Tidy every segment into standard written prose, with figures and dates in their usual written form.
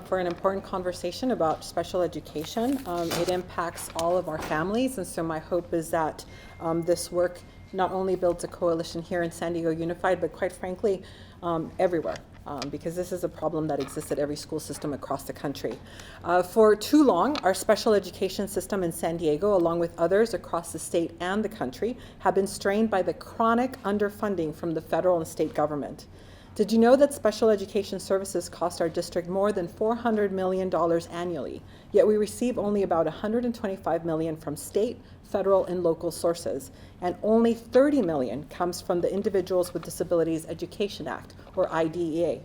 For an important conversation about special education. It impacts all of our families, and so my hope is that this work not only builds a coalition here in San Diego Unified, but quite frankly, everywhere. Because this is a problem that exists at every school system across the country. For too long, our special education system in San Diego, along with others across the state and the country, have been strained by the chronic underfunding from the federal and state government. Did you know that special education services cost our district more than $400 million annually, yet we receive only about $125 million from state, federal, and local sources, and only $30 million comes from the Individuals with Disabilities Education Act, or IDEA.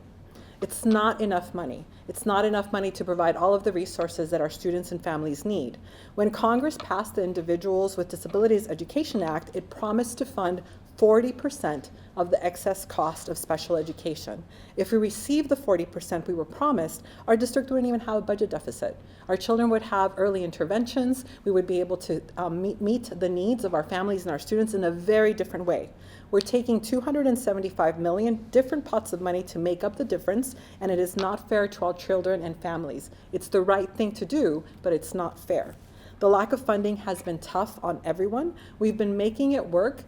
It's not enough money. It's not enough money to provide all of the resources that our students and families need. When Congress passed the Individuals with Disabilities Education Act, it promised to fund 40% of the excess cost of special education. If we received the 40% we were promised, our district wouldn't even have a budget deficit. Our children would have early interventions. We would be able to meet the needs of our families and our students in a very different way. We're taking $275 million different pots of money to make up the difference, and it is not fair to our children and families. It's the right thing to do, but it's not fair. The lack of funding has been tough on everyone. We've been making it work,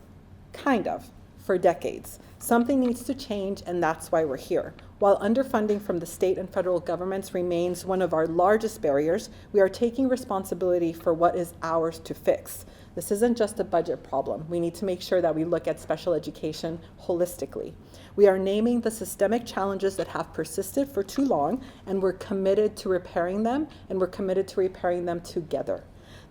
kind of, for decades. Something needs to change, and that's why we're here. While underfunding from the state and federal governments remains one of our largest barriers, we are taking responsibility for what is ours to fix. This isn't just a budget problem. We need to make sure that we look at special education holistically. We are naming the systemic challenges that have persisted for too long, and we're committed to repairing them, and we're committed to repairing them together.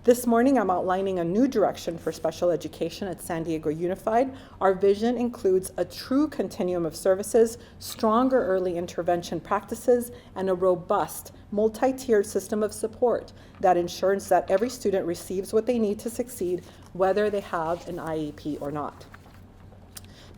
This morning, I'm outlining a new direction for special education at San Diego Unified. Our vision includes a true continuum of services, stronger early intervention practices, and a robust, multi-tiered system of support that ensures that every student receives what they need to succeed, whether they have an IEP or not.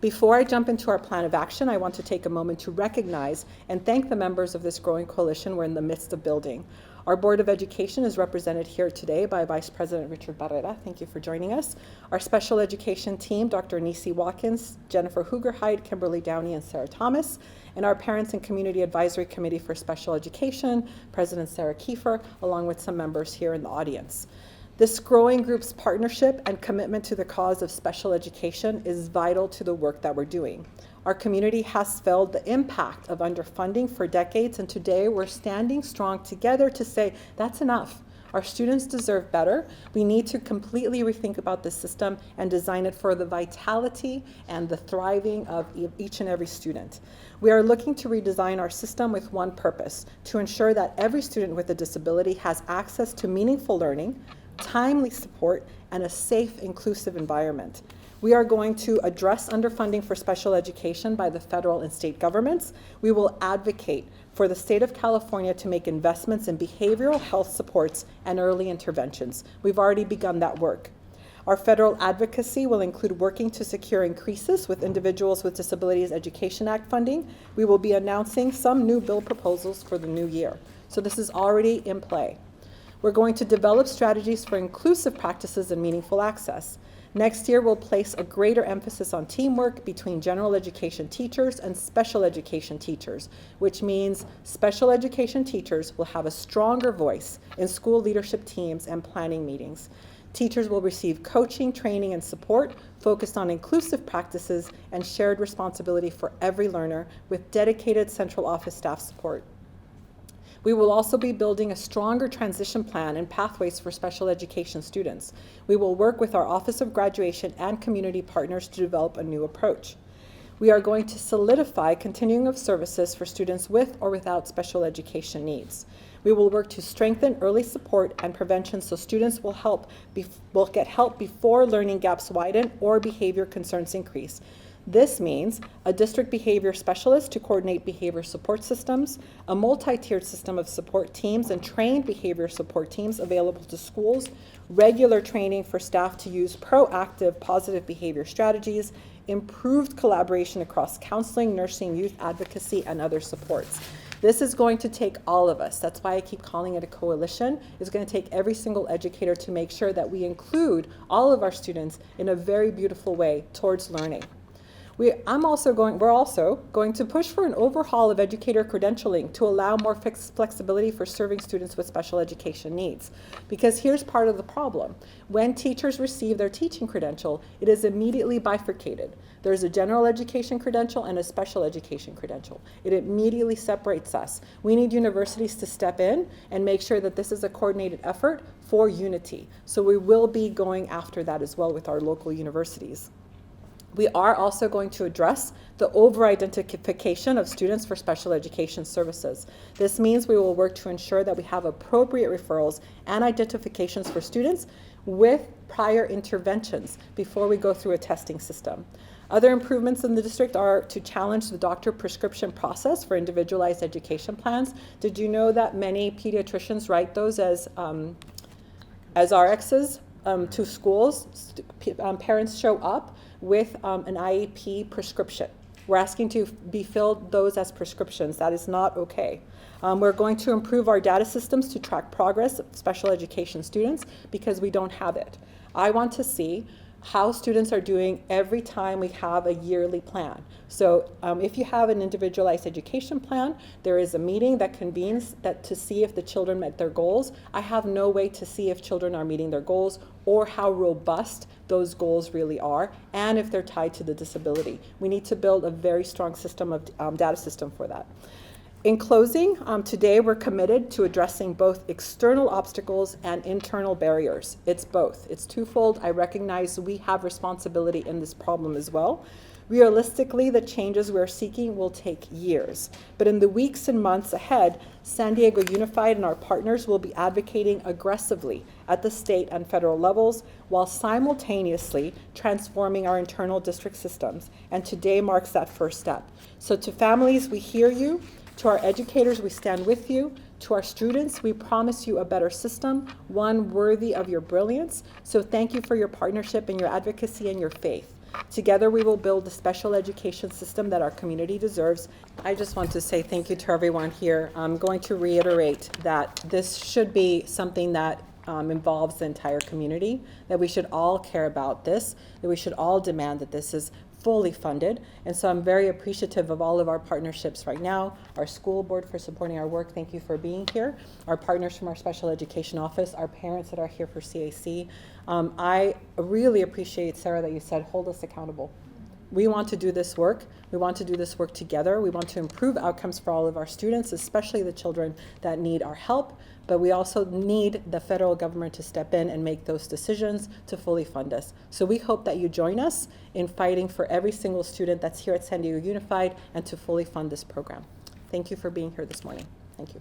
Before I jump into our plan of action, I want to take a moment to recognize and thank the members of this growing coalition we're in the midst of building. Our Board of Education is represented here today by Vice President Richard Barrera. Thank you for joining us. Our special education team, Dr. Nisi Watkins, Jennifer Hugerheid, Kimberly Downey, and Sarah Thomas, and our Parents and Community Advisory Committee for Special Education, President Sarah Kiefer, along with some members here in the audience. This growing group's partnership and commitment to the cause of special education is vital to the work that we're doing. Our community has felt the impact of underfunding for decades, and today we're standing strong together to say that's enough. Our students deserve better. We need to completely rethink about the system and design it for the vitality and the thriving of each and every student. We are looking to redesign our system with one purpose: to ensure that every student with a disability has access to meaningful learning, timely support, and a safe, inclusive environment. We are going to address underfunding for special education by the federal and state governments. We will advocate for the state of California to make investments in behavioral health supports and early interventions. We've already begun that work. Our federal advocacy will include working to secure increases with Individuals with Disabilities Education Act funding. We will be announcing some new bill proposals for the new year. So this is already in play. We're going to develop strategies for inclusive practices and meaningful access. Next year, we'll place a greater emphasis on teamwork between general education teachers and special education teachers, which means special education teachers will have a stronger voice in school leadership teams and planning meetings. Teachers will receive coaching, training, and support focused on inclusive practices and shared responsibility for every learner with dedicated central office staff support. We will also be building a stronger transition plan and pathways for special education students. We will work with our Office of Graduation and community partners to develop a new approach. We are going to solidify continuum of services for students with or without special education needs. We will work to strengthen early support and prevention so students will get help before learning gaps widen or behavior concerns increase. This means a district behavior specialist to coordinate behavior support systems, a multi-tiered system of support teams and trained behavior support teams available to schools, regular training for staff to use proactive positive behavior strategies, improved collaboration across counseling, nursing, youth advocacy, and other supports. This is going to take all of us. That's why I keep calling it a coalition. It's going to take every single educator to make sure that we include all of our students in a very beautiful way towards learning. We're also going to push for an overhaul of educator credentialing to allow more flexibility for serving students with special education needs. Because here's part of the problem. When teachers receive their teaching credential, it is immediately bifurcated. There's a general education credential and a special education credential. It immediately separates us. We need universities to step in and make sure that this is a coordinated effort for unity. So we will be going after that as well with our local universities. We are also going to address the over-identification of students for special education services. This means we will work to ensure that we have appropriate referrals and identifications for students with prior interventions before we go through a testing system. Other improvements in the district are to challenge the doctor prescription process for individualized education plans. Did you know that many pediatricians write those as RXs to schools? Parents show up with an IEP prescription. We're asking to be filled those as prescriptions. That is not okay. We're going to improve our data systems to track progress of special education students because we don't have it. I want to see how students are doing every time we have a yearly plan. So if you have an individualized education plan, there is a meeting that convenes to see if the children met their goals. I have no way to see if children are meeting their goals or how robust those goals really are and if they're tied to the disability. We need to build a very strong system of data system for that. In closing, today we're committed to addressing both external obstacles and internal barriers. It's both. It's twofold. I recognize we have responsibility in this problem as well. Realistically, the changes we're seeking will take years. But in the weeks and months ahead, San Diego Unified and our partners will be advocating aggressively at the state and federal levels while simultaneously transforming our internal district systems. And today marks that first step. So to families, we hear you. To our educators, we stand with you. To our students, we promise you a better system, one worthy of your brilliance. So thank you for your partnership and your advocacy and your faith. Together, we will build the special education system that our community deserves. I just want to say thank you to everyone here. I'm going to reiterate that this should be something that involves the entire community, that we should all care about this, that we should all demand that this is fully funded. And so I'm very appreciative of all of our partnerships right now, our school board for supporting our work. Thank you for being here. Our partners from our special education office, our parents that are here for CAC. I really appreciate, Sarah, that you said, hold us accountable. We want to do this work. We want to do this work together. We want to improve outcomes for all of our students, especially the children that need our help. But we also need the federal government to step in and make those decisions to fully fund us. So we hope that you join us in fighting for every single student that's here at San Diego Unified and to fully fund this program. Thank you for being here this morning. Thank you.